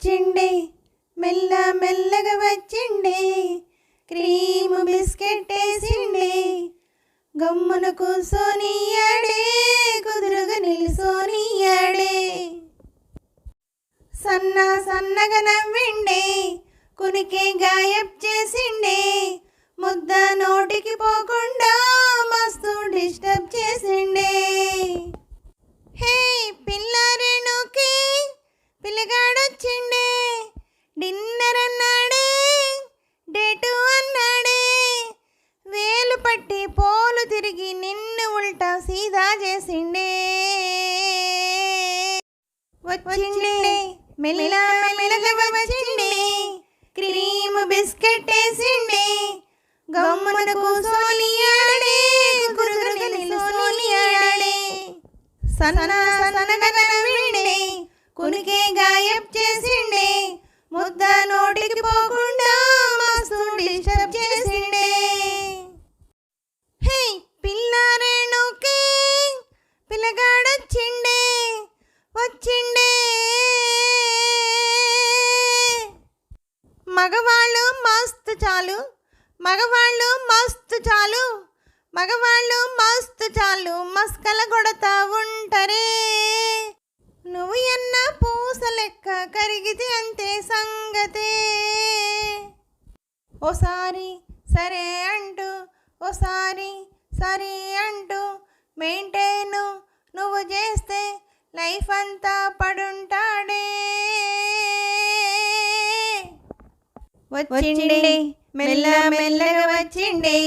వచ్చిండే మెల్ల మెల్లగా వచ్చిండే క్రీము బిస్కెట్ వేసిండే గమ్మున కూసోనియాడే కుదురుగా నిలుసోనియాడే సన్నగా నవ్విండే కునికే గాయబ్ చేసిండే ముద్ద నోటికి పోకుండా మస్తు డిస్టర్బ్ చేసిండే. హే పిల్లారేణుకి పిల్లగాడొచ్చిండే డిన్నర్ అన్నాడే డేటు అన్నాడే వేలు పట్టి పోలు తిరిగి నిన్ను ఉల్టా సీదా చేసిండే. వచ్చిండే మెల్ల మెల్లగా వచ్చిండే క్రీము బిస్కెట్ వేసిండే గమ్మున కూసోనియాడే కుదురుగా నిలుసోనియాడే సన్నగా నవ్విండే కునికే గాయబ్ చేసిండే ముద్ద నోటికి పోకుండా మస్తు డిస్టర్బ్ చేసిండే. హే పిల్లారేణుకి పిల్లగాడొచ్చిండే వచ్చిండే మగవాళ్ళు మస్తు చాలు మగవాళ్ళు మస్తు చాలు మగవాళ్ళు మస్తు చాలు మస్కల కొడతా ఉంటారే నువ్వు ఎన్న పూస లెక్క కరిగితే అంతే సంగతే. ఓసారి సరే అంటూ ఓసారి సరే అంటూ మెయింటైను నువ్వు చేస్తే లైఫ్ అంతా పడుంటాడే. వచ్చిండే మెల్ల మెల్లగా వచ్చిండే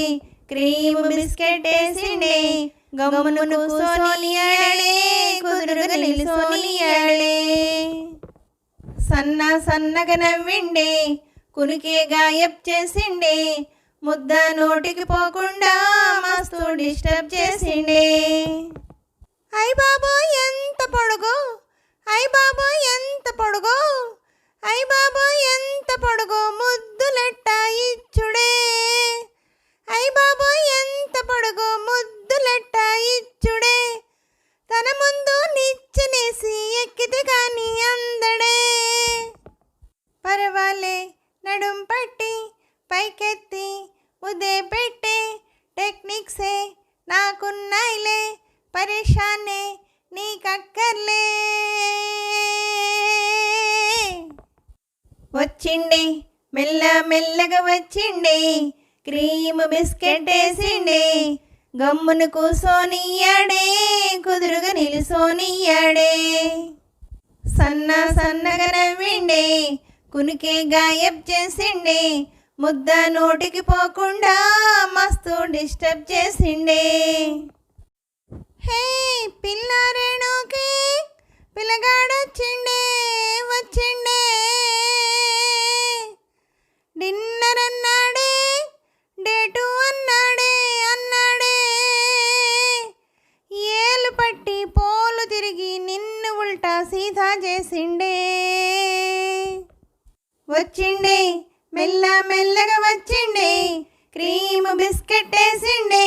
క్రీము బిస్కెట్ వేసిండే గమ్మున కూసోనియాడే కుదురుగా నిలుసోనియాడే సన్నగా నవ్విండే కునికే గాయబ్ చేసిండే ముద్ద నోటికి పోకుండా మస్తు డిస్టర్బ్ చేసిండే. అయ్ బాబో ఎంత పొడుగు అయ్ బాబో ఎంత పొడుగు అయ్ బాబో ఎంత పొడుగు ముద్దులెట్ట ఇచ్చుడే అయ్ బాబో ఎంత పొడుగు ముద్దులెట్ట ఇచ్చుడే తన ముందు నిచ్చనేసి ఎక్కితే కానీ అందడే. పర్వాలే నడుం పట్టి పైకెత్తి ముద్దే పెట్టే టెక్నిక్సే నాకున్నాయిలే పరేషానే నీకక్కర్లే. వచ్చిండే మెల్ల మెల్లగా వచ్చిండే క్రీము బిస్కెట్ వేసిండే గమ్మున కూసోనియాడే కుదురుగా నిలుసోనియాడే సన్నగా నవ్విండే కునికే గాయబ్ చేసిండే ముద్ద నోటికి పోకుండా మస్తు డిస్టర్బ్ చేసిండే. హే పిల్లారేణుకి పిల్లగాడొచ్చిండే వచ్చిండే డిన్నర్ అన్నాడే డేటు అన్నాడే ఏలు పట్టి పోలు తిరిగి నిన్ను ఉల్టా సీదా చేసిండే. వచ్చిండే మెల్ల మెల్లగా వచ్చిండే క్రీము బిస్కెట్ వేసిండే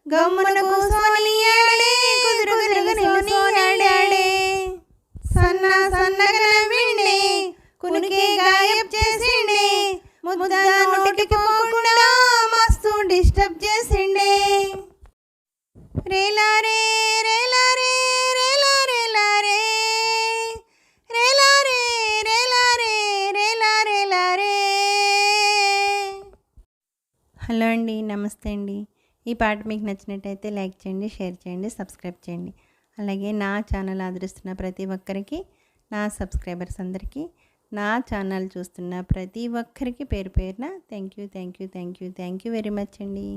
గమ్మున కూసోనియాడే కుదురుగా నిలుసోనియాడే సన్నగా నవ్విండే కునికే గాయబ్ చేసిండే ముద్ద నోటికి పోకుండా మస్తు డిస్టర్బ్ చేసిండే. రేలారే రేలారే రేలారే లారే రేలారే రేలారే రేలారే లారే. హలో అండి, నమస్తే అండి. ఈ పాట మీకు నచ్చినట్టయితే లైక్ చేయండి, షేర్ చేయండి, సబ్స్క్రైబ్ చేయండి. అలాగే నా ఛానల్ ఆదరిస్తున్న ప్రతి ఒక్కరికి, నా సబ్స్క్రైబర్స్ అందరికీ, నా ఛానల్ చూస్తున్న ప్రతి ఒక్కరికి పేరు పేరున థ్యాంక్ యూ వెరీ మచ్ అండి.